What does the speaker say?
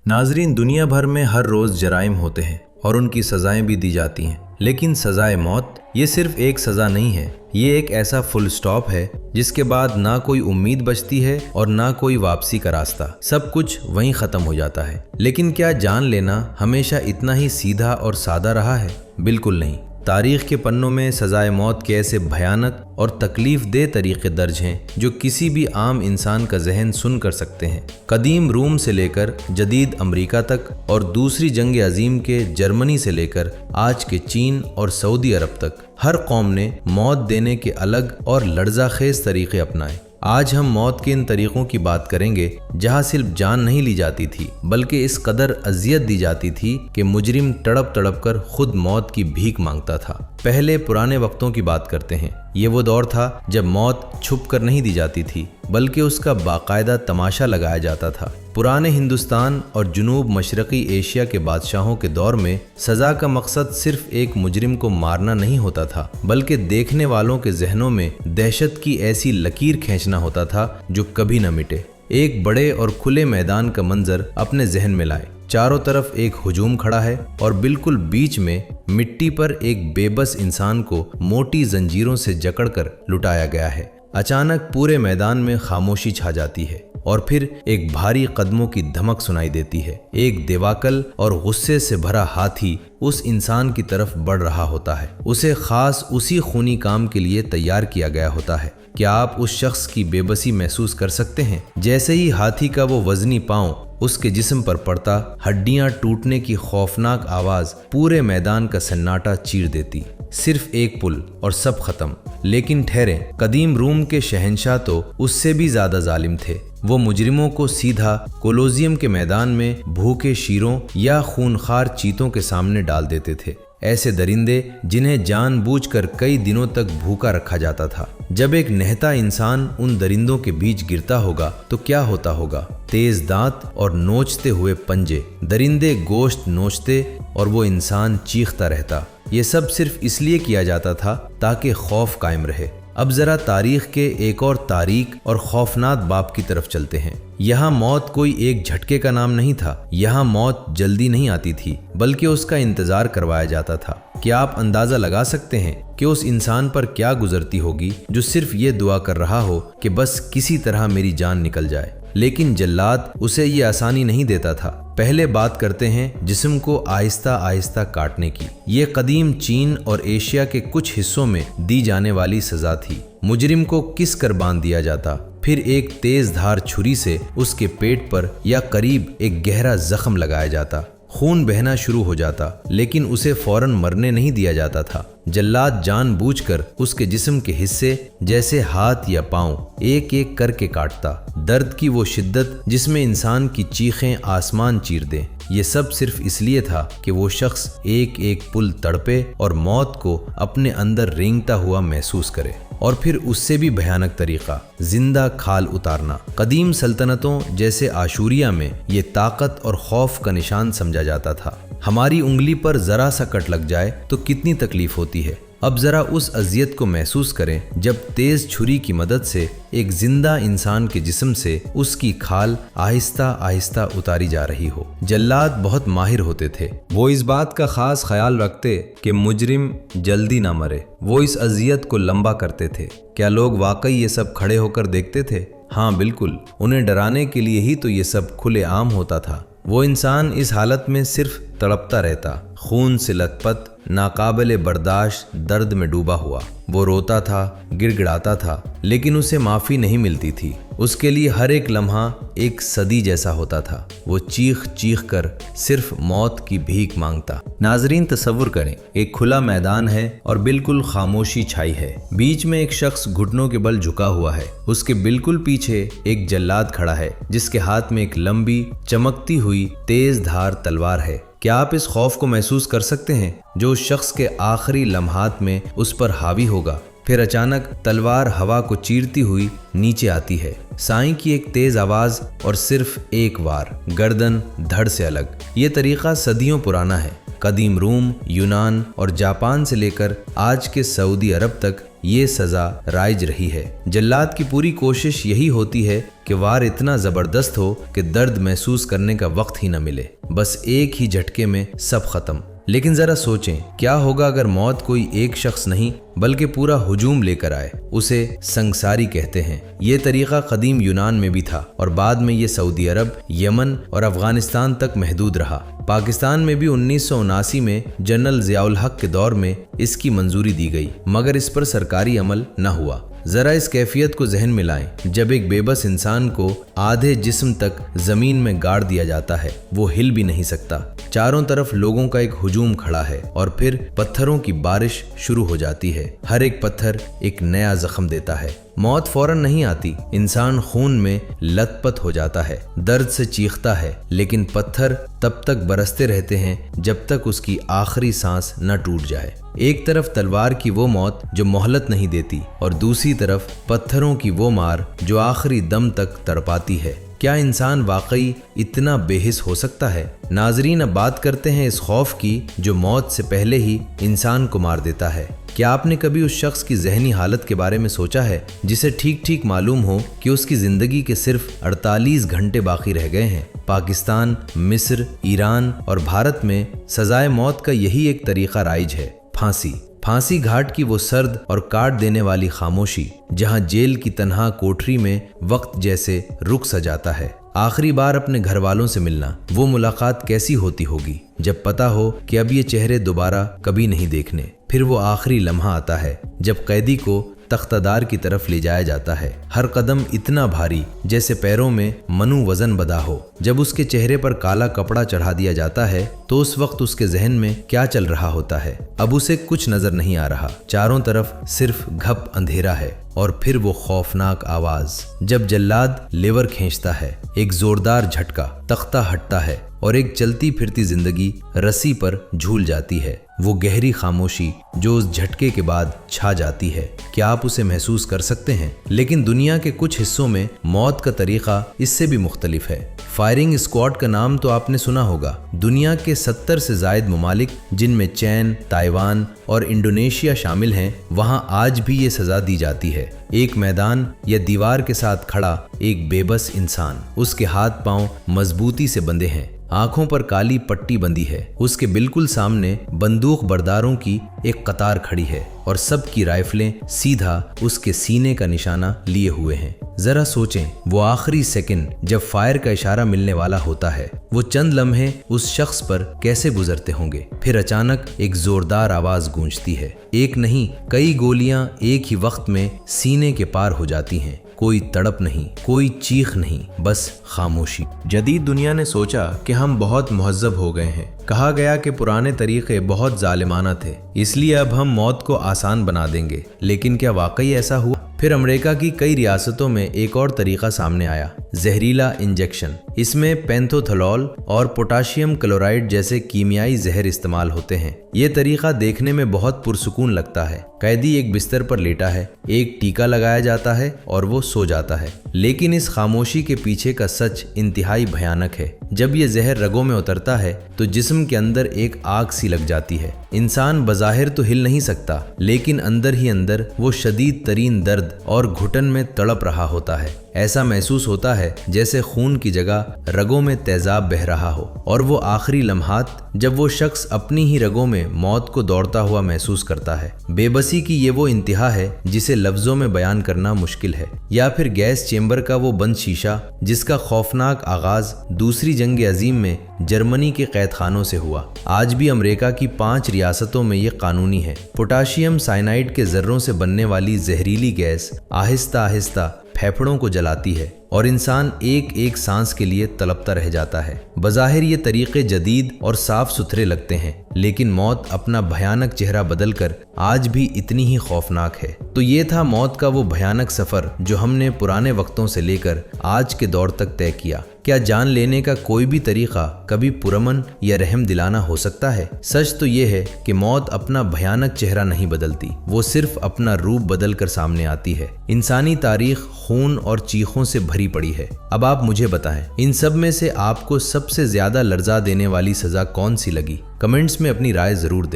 नाजरीन, दुनिया भर में हर रोज़ जराइम होते हैं और उनकी सज़ाएं भी दी जाती हैं, लेकिन सज़ाए मौत ये सिर्फ एक सज़ा नहीं है। ये एक ऐसा फुल स्टॉप है जिसके बाद ना कोई उम्मीद बचती है और ना कोई वापसी का रास्ता। सब कुछ वहीं ख़त्म हो जाता है। लेकिन क्या जान लेना हमेशा इतना ही सीधा और सादा रहा है? बिल्कुल नहीं। तारीख़ के पन्नों में सज़ाए मौत के ऐसे भयानक और तकलीफ़ दे तरीक़े दर्ज हैं जो किसी भी आम इंसान का जहन सुन कर सकते हैं। कदीम रूम से लेकर जदीद अमेरिका तक और दूसरी जंग अजीम के जर्मनी से लेकर आज के चीन और सऊदी अरब तक हर कौम ने मौत देने के अलग और लर्ज़ाखेज़ तरीक़े अपनाए। आज हम मौत के इन तरीक़ों की बात करेंगे जहाँ सिर्फ जान नहीं ली जाती थी बल्कि इस कदर अजियत दी जाती थी कि मुजरिम तड़प तड़प कर खुद मौत की भीख मांगता था। पहले पुराने वक्तों की बात करते हैं। ये वो दौर था जब मौत छुप कर नहीं दी जाती थी बल्कि उसका बाकायदा तमाशा लगाया जाता था। पुराने हिंदुस्तान और जुनूब मशरक़ी एशिया के बादशाहों के दौर में सज़ा का मकसद सिर्फ एक मुजरिम को मारना नहीं होता था बल्कि देखने वालों के जहनों में दहशत की ऐसी लकीर खींचना होता था जो कभी न मिटे। एक बड़े और खुले मैदान का मंजर अपने जहन में लाए। चारों तरफ एक हुजूम खड़ा है और बिल्कुल बीच में मिट्टी पर एक बेबस इंसान को मोटी जंजीरों से जकड़कर लुटाया गया है। अचानक पूरे मैदान में खामोशी छा जाती है और फिर एक भारी कदमों की धमक सुनाई देती है। एक देवाकल और गुस्से से भरा हाथी उस इंसान की तरफ बढ़ रहा होता है। उसे खास उसी खूनी काम के लिए तैयार किया गया होता है। क्या आप उस शख्स की बेबसी महसूस कर सकते हैं? जैसे ही हाथी का वो वजनी पांव उसके जिस्म पर पड़ता, हड्डियां टूटने की खौफनाक आवाज पूरे मैदान का सन्नाटा चीर देती। सिर्फ एक पुल और सब खत्म। लेकिन ठहरें, कदीम रूम के शहंशाह तो उससे भी ज्यादा जालिम थे। वो मुजरिमों को सीधा कोलोजियम के मैदान में भूखे शेरों या खूनखार चीतों के सामने डाल देते थे। ऐसे दरिंदे जिन्हें जानबूझकर कई दिनों तक भूखा रखा जाता था। जब एक नहता इंसान उन दरिंदों के बीच गिरता होगा तो क्या होता होगा? तेज दांत और नोचते हुए पंजे, दरिंदे गोश्त नोचते और वो इंसान चीखता रहता। ये सब सिर्फ इसलिए किया जाता था ताकि खौफ कायम रहे। अब जरा तारीख के एक और तारीक और खौफनाक बाब की तरफ चलते हैं। यहाँ मौत कोई एक झटके का नाम नहीं था। यहाँ मौत जल्दी नहीं आती थी बल्कि उसका इंतजार करवाया जाता था। क्या आप अंदाजा लगा सकते हैं कि उस इंसान पर क्या गुजरती होगी जो सिर्फ ये दुआ कर रहा हो कि बस किसी तरह मेरी जान निकल जाए? लेकिन जल्लाद उसे ये आसानी नहीं देता था। पहले बात करते हैं जिस्म को आहिस्ता आहिस्ता काटने की। ये कदीम चीन और एशिया के कुछ हिस्सों में दी जाने वाली सजा थी। मुजरिम को किस कर बांध दिया जाता, फिर एक तेज धार छुरी से उसके पेट पर या करीब एक गहरा जख्म लगाया जाता। खून बहना शुरू हो जाता लेकिन उसे फौरन मरने नहीं दिया जाता था। जल्लाद जानबूझकर उसके जिस्म के हिस्से जैसे हाथ या पांव एक एक करके काटता। दर्द की वो शिद्दत जिसमें इंसान की चीखें आसमान चीर दें, ये सब सिर्फ इसलिए था कि वो शख्स एक एक पुल तड़पे और मौत को अपने अंदर रेंगता हुआ महसूस करे। और फिर उससे भी भयानक तरीका, जिंदा खाल उतारना। कदीम सल्तनतों जैसे आशूरिया में ये ताकत और खौफ का निशान समझा जाता था। हमारी उंगली पर जरा सा कट लग जाए तो कितनी तकलीफ होती है। अब जरा उस अजियत को महसूस करें जब तेज छुरी की मदद से एक जिंदा इंसान के जिस्म से उसकी खाल आहिस्ता आहिस्ता उतारी जा रही हो। जल्लाद बहुत माहिर होते थे। वो इस बात का खास ख्याल रखते कि मुजरिम जल्दी ना मरे। वो इस अजियत को लंबा करते थे। क्या लोग वाकई ये सब खड़े होकर देखते थे? हाँ बिल्कुल। उन्हें डराने के लिए ही तो ये सब खुले आम होता था। वो इंसान इस हालत में सिर्फ तड़पता रहता, खून से लथपथ, नाकाबिले बर्दाश्त दर्द में डूबा हुआ। वो रोता था, गिड़गिड़ाता था, लेकिन उसे माफ़ी नहीं मिलती थी। उसके लिए हर एक लम्हा एक सदी जैसा होता था। वो चीख चीख कर सिर्फ मौत की भीख मांगता। नाजरीन, तसव्वुर करें, एक खुला मैदान है और बिल्कुल खामोशी छाई है। बीच में एक शख्स घुटनों के बल झुका हुआ है। उसके बिल्कुल पीछे एक जल्लाद खड़ा है जिसके हाथ में एक लंबी चमकती हुई तेज धार तलवार है। क्या आप इस खौफ को महसूस कर सकते हैं जो उस शख्स के आखिरी लम्हात में उस पर हावी होगा? फिर अचानक तलवार हवा को चीरती हुई नीचे आती है। साईं की एक तेज आवाज और सिर्फ एक वार, गर्दन धड़ से अलग। ये तरीका सदियों पुराना है। कदीम रूम, यूनान और जापान से लेकर आज के सऊदी अरब तक ये सजा राइज रही है। जल्लाद की पूरी कोशिश यही होती है कि वार इतना जबरदस्त हो कि दर्द महसूस करने का वक्त ही न मिले, बस एक ही झटके में सब खत्म। लेकिन जरा सोचें, क्या होगा अगर मौत कोई एक शख्स नहीं बल्कि पूरा हुजूम लेकर आए। उसे संगसारी कहते हैं। ये तरीका कदीम यूनान में भी था और बाद में ये सऊदी अरब, यमन और अफगानिस्तान तक महदूद रहा। पाकिस्तान में भी 1979 में जनरल ज़ियाउल हक के दौर में इसकी मंजूरी दी गई, मगर इस पर सरकारी अमल न हुआ। जरा इस कैफियत को जहन में लाएं, जब एक बेबस इंसान को आधे जिस्म तक जमीन में गाड़ दिया जाता है, वो हिल भी नहीं सकता। चारों तरफ लोगों का एक हुजूम खड़ा है और फिर पत्थरों की बारिश शुरू हो जाती है। हर एक पत्थर एक नया जख्म देता है। मौत फौरन नहीं आती, इंसान खून में लथपथ हो जाता है, दर्द से चीखता है, लेकिन पत्थर तब तक बरसते रहते हैं जब तक उसकी आखिरी सांस न टूट जाए। एक तरफ तलवार की वो मौत जो मोहलत नहीं देती और दूसरी तरफ पत्थरों की वो मार जो आखिरी दम तक तड़पाती है। क्या इंसान वाकई इतना बेहिस हो सकता है? नाजरीन, अब बात करते हैं इस खौफ की जो मौत से पहले ही इंसान को मार देता है। क्या आपने कभी उस शख्स की जहनी हालत के बारे में सोचा है जिसे ठीक ठीक मालूम हो कि उसकी जिंदगी के सिर्फ 48 घंटे बाकी रह गए हैं? पाकिस्तान, मिस्र, ईरान और भारत में सजाए मौत का यही एक तरीका राइज है, फांसी। फांसी घाट की वो सर्द और काट देने वाली खामोशी जहां जेल की तन्हा कोठरी में वक्त जैसे रुक सा जाता है। आखिरी बार अपने घर वालों से मिलना, वो मुलाकात कैसी होती होगी जब पता हो कि अब ये चेहरे दोबारा कभी नहीं देखने। फिर वो आखिरी लम्हा आता है जब कैदी को तख्तादार की तरफ ले जाया जाता है। हर कदम इतना भारी जैसे पैरों में मनु वजन बधा हो। जब उसके चेहरे पर काला कपड़ा चढ़ा दिया जाता है तो उस वक्त उसके जहन में क्या चल रहा होता है? अब उसे कुछ नजर नहीं आ रहा, चारों तरफ सिर्फ घप अंधेरा है। और फिर वो खौफनाक आवाज जब जल्लाद लेवर खींचता है, एक जोरदार झटका, तख्ता हटता है और एक चलती फिरती जिंदगी रस्सी पर झूल जाती है। वो गहरी खामोशी जो उस झटके के बाद छा जाती है, क्या आप उसे महसूस कर सकते हैं? लेकिन दुनिया के कुछ हिस्सों में मौत का तरीका इससे भी मुख्तलिफ है। फायरिंग स्क्वाड का नाम तो आपने सुना होगा। दुनिया के 70 से जायद ममालिक, जिनमें चीन, ताइवान और इंडोनेशिया शामिल हैं, वहां आज भी ये सजा दी जाती है। एक मैदान या दीवार के साथ खड़ा एक बेबस इंसान, उसके हाथ पांव मजबूती से बंधे हैं, आंखों पर काली पट्टी बंधी है। उसके बिल्कुल सामने बंदूक बरदारों की एक कतार खड़ी है और सबकी राइफलें सीधा उसके सीने का निशाना लिए हुए हैं। जरा सोचें, वो आखिरी सेकंड जब फायर का इशारा मिलने वाला होता है, वो चंद लम्हे उस शख्स पर कैसे गुजरते होंगे। फिर अचानक एक जोरदार आवाज गूंजती है। एक नहीं, कई गोलियां एक ही वक्त में सीने के पार हो जाती हैं। कोई तड़प नहीं, कोई चीख नहीं, बस खामोशी। जदीद दुनिया ने सोचा कि हम बहुत मुहज्जब हो गए हैं। कहा गया कि पुराने तरीके बहुत जालिमाना थे, इसलिए अब हम मौत को आसान बना देंगे। लेकिन क्या वाकई ऐसा हुआ? फिर अमेरिका की कई रियासतों में एक और तरीका सामने आया, जहरीला इंजेक्शन। इसमें पेंथोथोलॉल और पोटाशियम क्लोराइड जैसे कीमियाई जहर इस्तेमाल होते हैं। ये तरीका देखने में बहुत पुरसुकून लगता है। कैदी एक बिस्तर पर लेटा है, एक टीका लगाया जाता है और वो सो जाता है। लेकिन इस खामोशी के पीछे का सच इंतहाई भयानक है। जब ये जहर रगों में उतरता है तो जिस्म के अंदर एक आग सी लग जाती है। इंसान बज़ाहिर तो हिल नहीं सकता, लेकिन अंदर ही अंदर वो शदीद तरीन दर्द और घुटन में तड़प रहा होता है। ऐसा महसूस होता है जैसे खून की जगह रगों में तेजाब बह रहा हो। और वो आखिरी लम्हात जब वो शख्स अपनी ही रगों में मौत को दौड़ता हुआ महसूस करता है। बेबसी की ये वो इंतहा है जिसे लफ्जों में बयान करना मुश्किल है। या फिर गैस चेंबर का वो बंद शीशा जिसका खौफनाक आगाज दूसरी जंग अजीम में जर्मनी के कैद खानों से हुआ। आज भी अमेरिका की 5 रियासतों में ये कानूनी है। पोटाशियम साइनाइड के जर्रों से बनने वाली जहरीली गैस आहिस्ता आहिस्ता फेफड़ों को जलाती है और इंसान एक एक सांस के लिए तड़पता रह जाता है। बज़ाहिर ये तरीके जदीद और साफ सुथरे लगते हैं, लेकिन मौत अपना भयानक चेहरा बदलकर आज भी इतनी ही खौफनाक है। तो ये था मौत का वो भयानक सफर जो हमने पुराने वक्तों से लेकर आज के दौर तक तय किया। क्या जान लेने का कोई भी तरीका कभी पुरअमन या रहम दिलाना हो सकता है? सच तो ये है कि मौत अपना भयानक चेहरा नहीं बदलती, वो सिर्फ अपना रूप बदल कर सामने आती है। इंसानी तारीख खून और चीखों से भरी पड़ी है। अब आप मुझे बताएं, इन सब में से आपको सबसे ज्यादा लर्जा देने वाली सजा कौन सी लगी? कमेंट्स में अपनी राय जरूर दें।